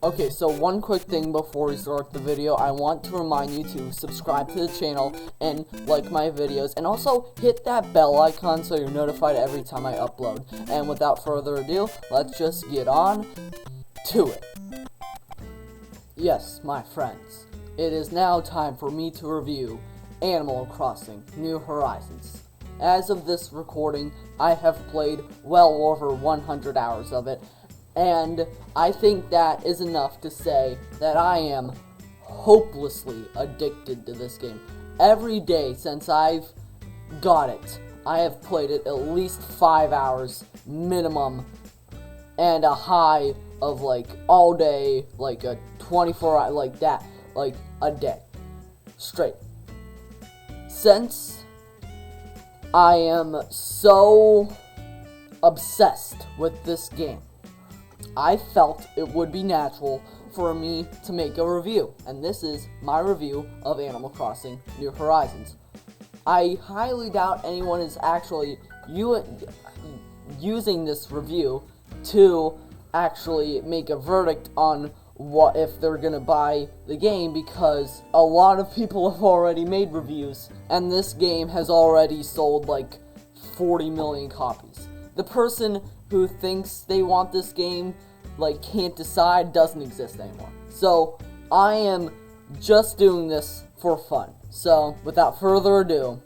Okay, so one quick thing before we start the video, I want to remind you to subscribe to the channel and like my videos, and also hit that bell icon so you're notified every time I upload. And without further ado, let's just get on to it. Yes, my friends, it is now time for me to review Animal Crossing New Horizons. As of this recording, I have played well over 100 hours of it, and I think that is enough to say that I am hopelessly addicted to this game. Every day since I've got it, I have played it at least 5 hours minimum, and a high of like all day, like a 24 hour, like that, like a day straight. Since I am so obsessed with this game, I felt it would be natural for me to make a review, and this is my review of Animal Crossing New Horizons. I highly doubt anyone is actually using this review to actually make a verdict on what if they're gonna buy the game, because a lot of people have already made reviews, and this game has already sold like 40 million copies. The person who thinks they want this game, like, can't decide, doesn't exist anymore. So, I am just doing this for fun. So, without further ado,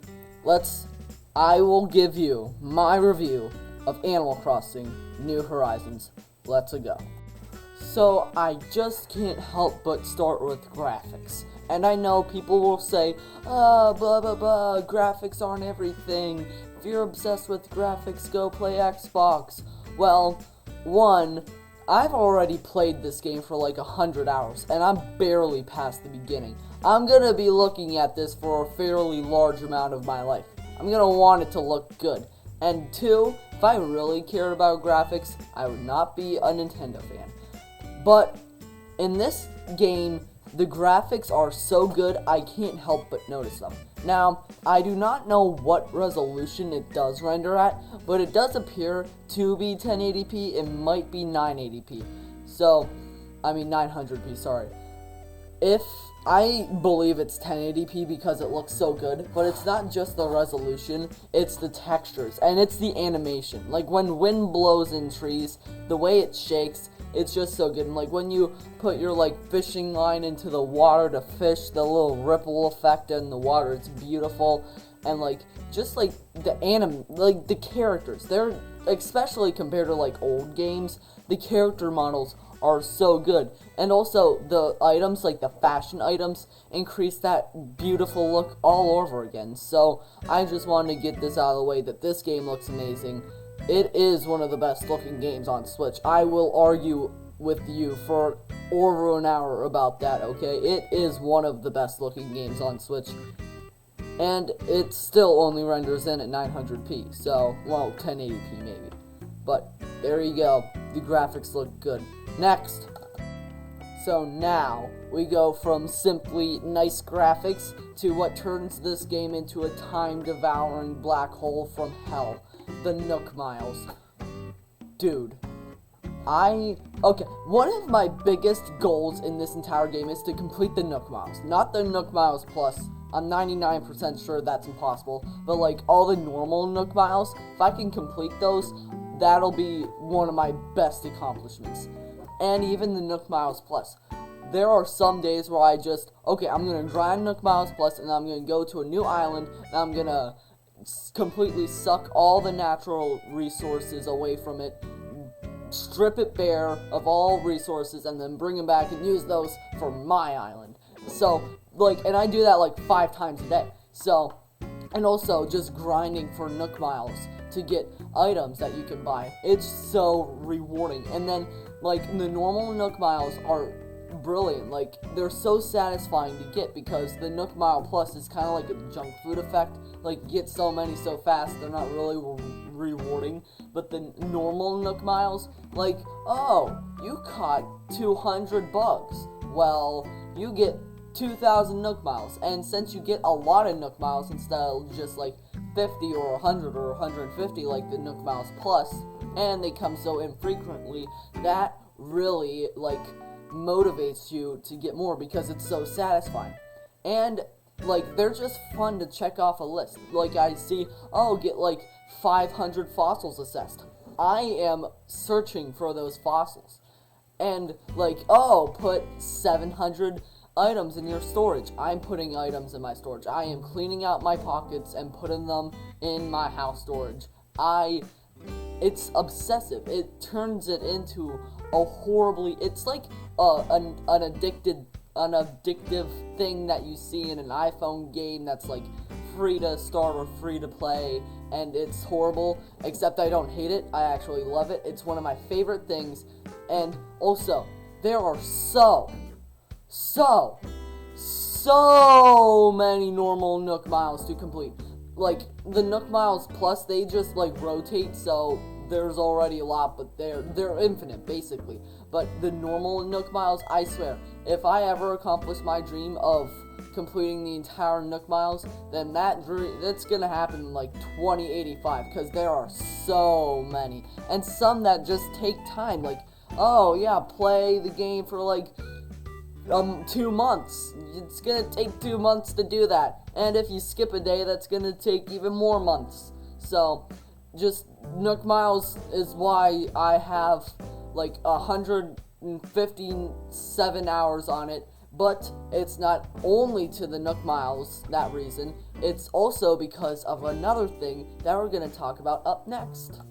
I will give you my review of Animal Crossing New Horizons. Let's go. So, I just can't help but start with graphics. And I know people will say, blah blah blah, graphics aren't everything. If you're obsessed with graphics, go play Xbox. Well, one, I've already played this game for like 100 hours, and I'm barely past the beginning. I'm gonna be looking at this for a fairly large amount of my life. I'm gonna want it to look good. And two, if I really cared about graphics, I would not be a Nintendo fan. But in this game, the graphics are so good, I can't help but notice them. Now, I do not know what resolution it does render at, but it does appear to be 1080p. It might be 980p. So, I mean 900p, sorry. If I believe it's 1080p because it looks so good, but it's not just the resolution, it's the textures, and it's the animation. Like, when wind blows in trees, the way it shakes, it's just so good. And like when you put your like fishing line into the water to fish, the little ripple effect in the water, it's beautiful. And like just like the characters, they're, especially compared to like old games, the character models are so good. And also the items, like the fashion items, increase that beautiful look all over again. So I just wanted to get this out of the way, that this game looks amazing. It is one of the best looking games on Switch. I will argue with you for over an hour about that, okay? It is one of the best looking games on Switch. And it still only renders in at 900p, so, well, 1080p maybe. But, there you go. The graphics look good. Next. So now, we go from simply nice graphics to what turns this game into a time-devouring black hole from hell. The Nook Miles. Dude. Okay, one of my biggest goals in this entire game is to complete the Nook Miles. Not the Nook Miles Plus. I'm 99% sure that's impossible. But like all the normal Nook Miles, if I can complete those, that'll be one of my best accomplishments. And even the Nook Miles Plus. There are some days where I'm gonna grind Nook Miles Plus, and I'm gonna go to a new island, and I'm gonna completely suck all the natural resources away from it, strip it bare of all resources, and then bring them back and use those for my island. So, like, and I do that like 5 times a day. So, and also just grinding for Nook Miles to get items that you can buy. It's so rewarding. And then, like, the normal Nook Miles are brilliant. Like, they're so satisfying to get because the Nook Mile Plus is kind of like a junk food effect. Like, you get so many so fast, they're not really rewarding. But the normal Nook Miles, like, oh, you caught 200 bugs. Well, you get 2,000 Nook Miles. And since you get a lot of Nook Miles instead of just like 50 or 100 or 150 like the Nook Miles Plus, and they come so infrequently, that really, like, motivates you to get more because it's so satisfying. And like, they're just fun to check off a list. Like, I see, oh, get like 500 fossils assessed. I am searching for those fossils. And like, oh, put 700 items in your storage. I'm putting items in my storage. I am cleaning out my pockets and putting them in my house storage. It's obsessive. It turns it into a horribly, it's like an addictive thing that you see in an iPhone game that's like free to start or free to play, and it's horrible, except I don't hate it. I actually love it. It's one of my favorite things. And also, there are so many normal Nook Miles to complete. Like, the Nook Miles Plus, they just like rotate, so there's already a lot, but they're infinite, basically. But the normal Nook Miles, I swear, if I ever accomplish my dream of completing the entire Nook Miles, then that's gonna happen in like 2085, because there are so many. And some that just take time, like, oh yeah, play the game for like 2 months. It's gonna take 2 months to do that. And if you skip a day, that's gonna take even more months. So, just Nook Miles is why I have like 157 hours on it. But it's not only to the Nook Miles, that reason. It's also because of another thing that we're gonna talk about up next.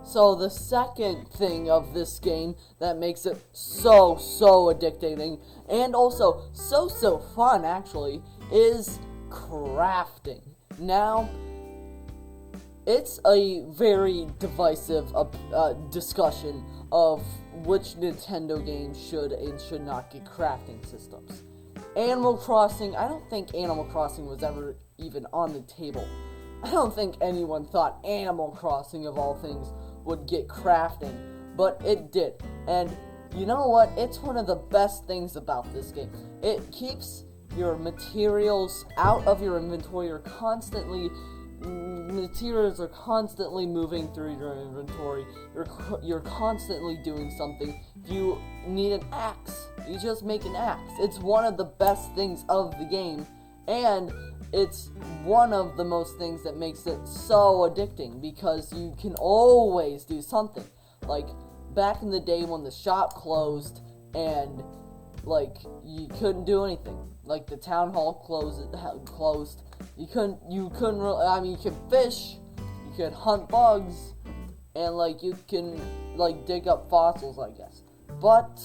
So the second thing of this game that makes it so addicting, and also so fun actually, is crafting. Now, it's a very divisive discussion of which Nintendo games should and should not get crafting systems. Animal Crossing, I don't think Animal Crossing was ever even on the table. I don't think anyone thought Animal Crossing, of all things, would get crafting, but it did. And you know what? It's one of the best things about this game. It keeps your materials out of your inventory. Materials are constantly moving through your inventory. You're constantly doing something. If you need an axe, you just make an axe. It's one of the best things of the game, and it's one of the most things that makes it so addicting, because you can always do something. Like, back in the day when the shop closed and like you couldn't do anything, like the town hall closed, you couldn't really, I mean, you could fish, you could hunt bugs, and like you can like dig up fossils, I guess. But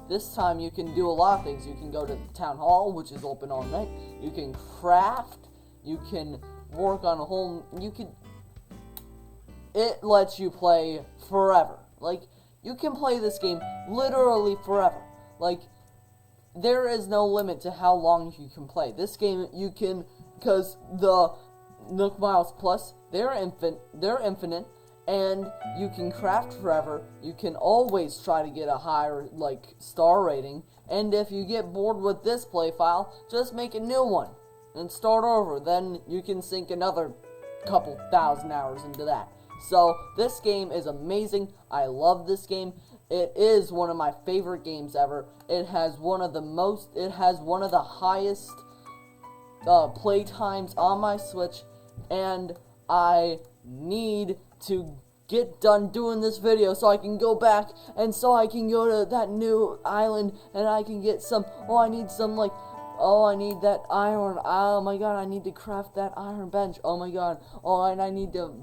this time you can do a lot of things. You can go to the town hall, which is open all night. You can craft. You can work on it lets you play forever. Like, you can play this game literally forever. Like, there is no limit to how long you can play. This game, you can, because the Nook Miles Plus, they're infinite. And you can craft forever. You can always try to get a higher, like, star rating. And if you get bored with this play file, just make a new one and start over. Then you can sink another couple thousand hours into that. So this game is amazing. I love this game. It is one of my favorite games ever. It has one of the highest play times on my Switch, and I need to get done doing this video so I can go back, and so I can go to that new island and I can get some, I need that iron, oh my god, I need to craft that iron bench, oh my god, and I need to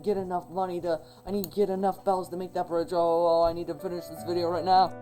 get enough money I need to get enough bells to make that bridge, I need to finish this video right now.